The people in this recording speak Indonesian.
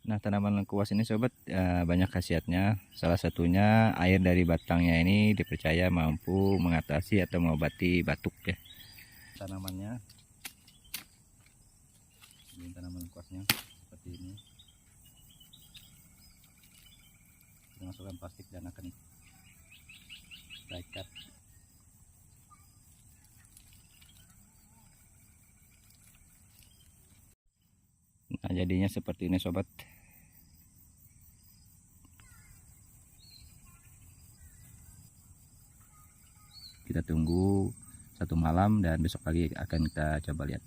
Nah, tanaman lengkuas ini sobat banyak khasiatnya. Salah satunya air dari batangnya ini dipercaya mampu mengatasi atau mengobati batuk ya. Tanamannya, ini tanaman lengkuasnya seperti ini. Kita masukkan plastik dan akan kita ikat. Nah, jadinya seperti ini sobat. Kita tunggu 1 malam dan besok pagi akan kita coba lihat.